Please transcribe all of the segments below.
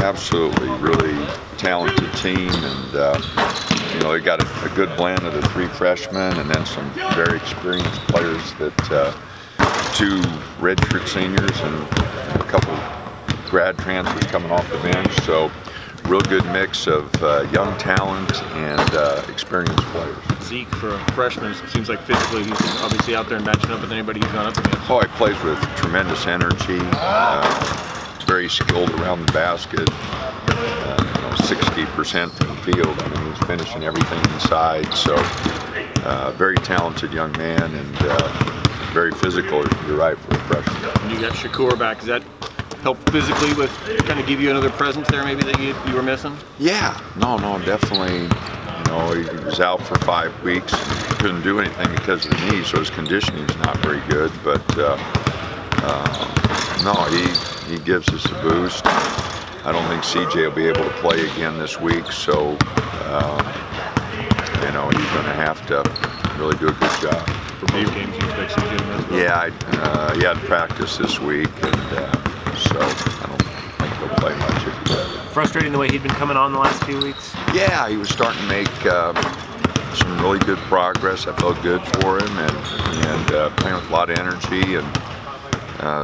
absolutely, really talented team, and they got a good blend of the 3 freshmen and then some very experienced players that 2 redshirt seniors and a couple grad transfers coming off the bench. So real good mix of young talent and experienced players. Zeke, for a freshman, seems like physically he's obviously out there matching up with anybody he's gone up against. Oh, he plays with tremendous energy. Very skilled around the basket. 60% from the field. I mean, he's finishing everything inside. So, very talented young man and very physical. You're right, for a freshman. And you got Shakur back. Does that help physically with kind of give you another presence there, maybe that you were missing? Yeah. No, definitely. He was out for 5 weeks. Couldn't do anything because of the knee, so his conditioning is not very good. But he gives us a boost. I don't think CJ will be able to play again this week, so he's going to have to really do a good job. For both games, you expect CJ to miss? Yeah, he had practice this week, and so I don't think he'll play much if he does. Frustrating the way he'd been coming on the last few weeks? Yeah, he was starting to make some really good progress. I felt good for him, and playing with a lot of energy, and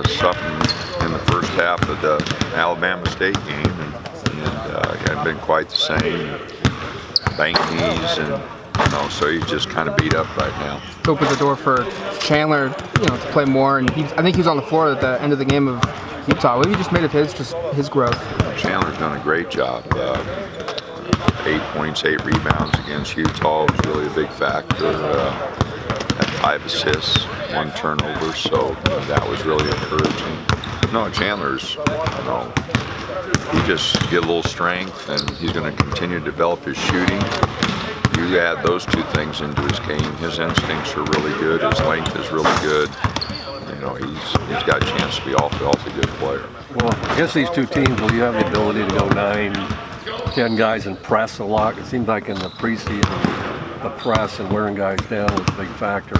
something in the first half of the Alabama State game, and he hadn't been quite the same. Bank knees, and so he's just kind of beat up right now. It opened the door for Chandler, to play more, and I think he was on the floor at the end of the game of Utah. What have you just made of his growth? Chandler's done a great job. 8 points, 8 rebounds against Utah was really a big factor. Had 5 assists, 1 turnover, so that was really encouraging. No, Chandler's, he just get a little strength, and he's going to continue to develop his shooting. You add those 2 things into his game, his instincts are really good, his length is really good. He's got a chance to be awfully good player. Well, against these 2 teams, will you have the ability to go 9, 10 guys and press a lot? It seems like in the preseason, the press and wearing guys down was a big factor.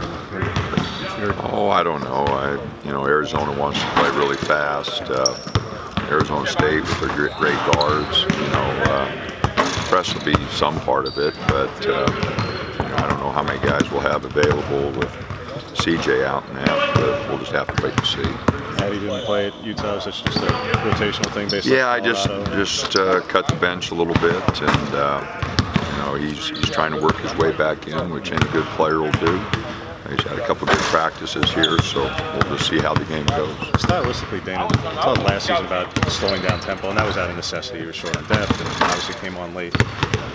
Oh, I don't know. Arizona wants to play really fast. Arizona State with their great guards. Press will be some part of it, but I don't know how many guys we'll have available with CJ out and that, but we'll just have to wait and see. He didn't play at Utah, so it's just a rotational thing based on I just cut the bench a little bit, and he's trying to work his way back in, which any good player will do. He's had a couple good practices here, so we'll just see how the game goes. Stylistically, Dana, you talked last season about slowing down tempo, and that was out of necessity. You were short on depth, and obviously came on late.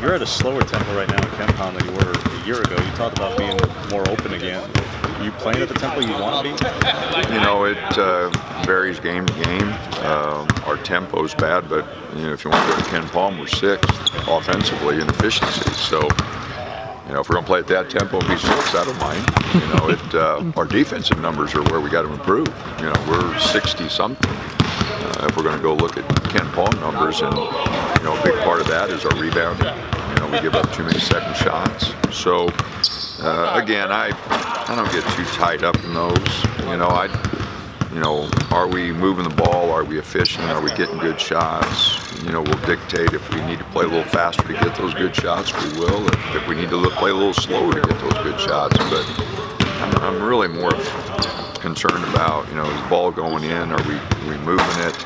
You're at a slower tempo right now in KenPom than you were a year ago. You talked about being more open again. Are you playing at the tempo you want to be? It varies game to game. Our tempo's bad, but if you want to go to KenPom, we're 6th offensively in efficiency. So, if we're going to play at that tempo and be 6th, I don't mind. Our defensive numbers are where we got to improve. We're 60-something. If we're going to go look at KenPom numbers, and a big part of that is our rebounding. We give up too many second shots. So, again, I don't get too tied up in those. Are we moving the ball? Are we efficient? Are we getting good shots? We'll dictate if we need to play a little faster to get those good shots, we will. If we need to play a little slower to get those good shots. But I'm really more concerned about, is the ball going in? Are we moving it?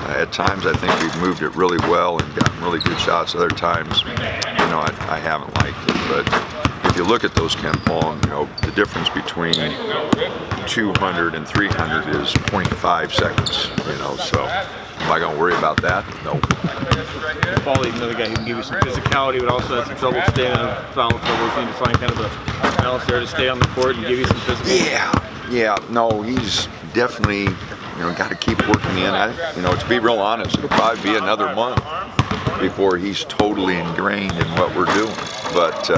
At times, I think we've moved it really well and gotten really good shots. Other times, I haven't liked it. But if you look at those KenPom, the difference between 200 and 300 is 0.5 seconds. So am I going to worry about that? No. Foley, another guy who can give you some physicality, but also has some trouble staying in foul trouble. You need to find kind of a balance there to stay on the court and give you some physicality. Yeah. No, he's definitely. Got to keep working in. To be real honest, it'll probably be another month before he's totally ingrained in what we're doing. But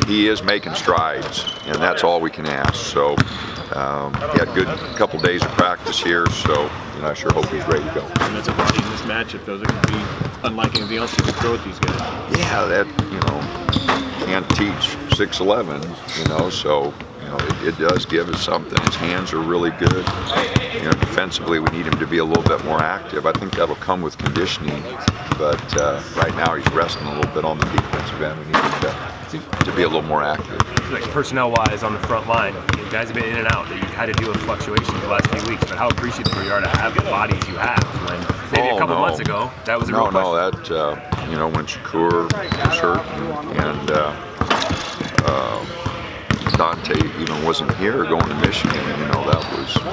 he is making strides, and that's all we can ask. So he had a good couple days of practice here, so I sure hope he's ready to go. And that's a body in this matchup, though. That could be unlike anything else you can throw at these guys. Yeah, that can't teach 6'11", so it does give us something. His hands are really good. Defensively, we need him to be a little bit more active. I think that'll come with conditioning, but right now he's resting a little bit on the defensive end. We need him to be a little more active. Like personnel-wise on the front line, you guys have been in and out. You kind of deal with fluctuations the last few weeks, but how appreciative you are to have the bodies you have. When maybe a couple months ago, that was a real question. When Shakur was hurt and Dante even wasn't here going to Michigan,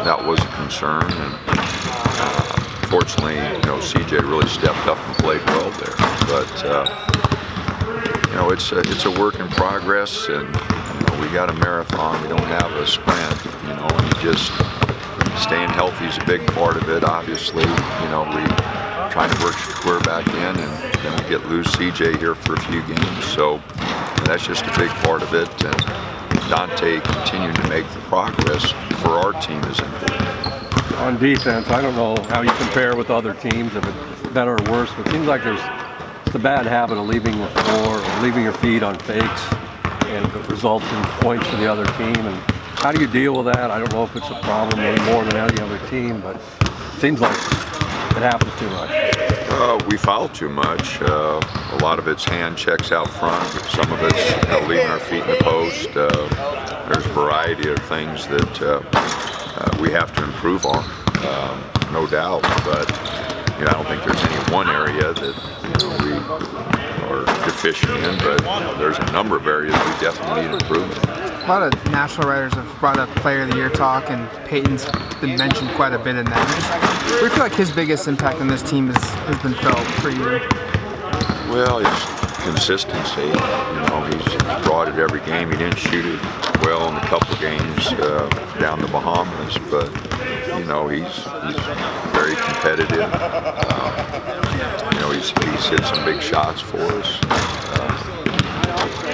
that was a concern. And fortunately, CJ really stepped up and played well there. But it's a work in progress, and we got a marathon. We don't have a sprint. And just staying healthy is a big part of it. Obviously, we trying to work Shakur back in, and then we lose CJ here for a few games. So that's just a big part of it. And Dante continuing to make the progress for our team is important. On defense, I don't know how you compare with other teams, if it's better or worse, but it seems like there's the bad habit of leaving the floor, or leaving your feet on fakes, and it results in points for the other team. And how do you deal with that? I don't know if it's a problem any more than any other team, but it seems like it happens too much. We foul too much. A lot of it's hand checks out front. Some of it's leaving our feet in the post. There's a variety of things that we have to improve on, no doubt. But I don't think there's any one area that we are deficient in. But there's a number of areas we definitely need improvement. A lot of national writers have brought up Player of the Year talk, and Peyton's been mentioned quite a bit in that. Where do you feel like his biggest impact on this team has been felt for you? Well, it's consistency. He's brought it every game. He didn't shoot it well in a couple games down the Bahamas, but he's very competitive. He's hit some big shots for us.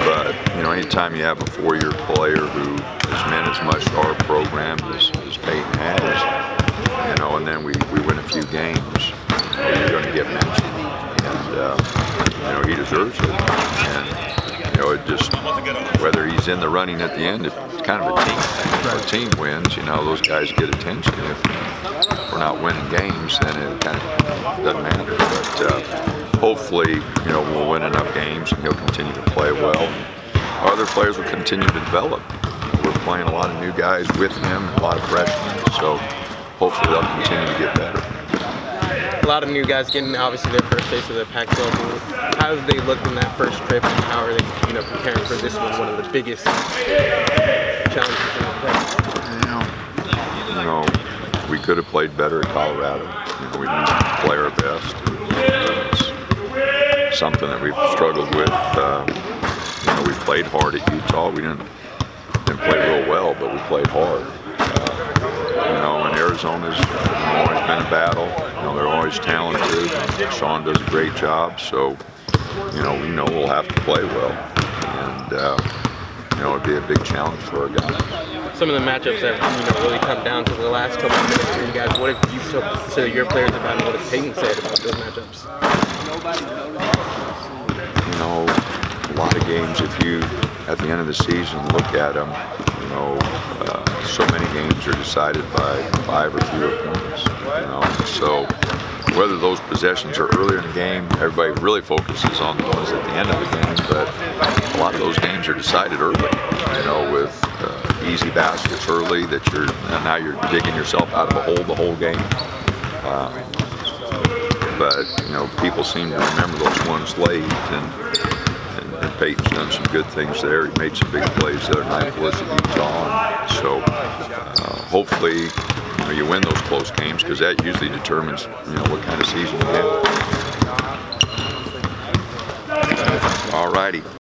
But anytime you have a four-year player who has meant as much to our program as Peyton has, and then we win a few games, you're going to get mentioned, and he deserves it. And it just, whether he's in the running at the end, it's kind of a team thing. If our team wins, those guys get attention. If we're not winning games, then it kind of doesn't matter. But hopefully, we'll win enough games and he'll continue to play well. Our other players will continue to develop. We're playing a lot of new guys with him, a lot of freshmen, so hopefully they'll continue to get better. A lot of new guys getting obviously their first taste of the Pac-12. How have they looked in that first trip, and how are they, preparing for this one of the biggest challenges in the play? We could have played better at Colorado. We didn't play our best. It's something that we've struggled with. We played hard at Utah. We didn't play real well, but we played hard. And Arizona's always been a battle. They're always talented. Sean does a great job, so we know we'll have to play well, and it'd be a big challenge for our guys. Some of the matchups that really come down to the last couple of minutes for you guys. What have you talked to your players about, and what has Peyton said about those matchups? A lot of games, if you at the end of the season look at them, so many games are decided by 5 or fewer points. So whether those possessions are earlier in the game, everybody really focuses on the ones at the end of the game, but a lot of those games are decided early, with easy baskets early and now you're digging yourself out of a hole the whole game. But people seem to remember those ones late, and Peyton's done some good things there. He made some big plays the other night for us at Utah. So hopefully you win those close games, because that usually determines what kind of season you have. All righty.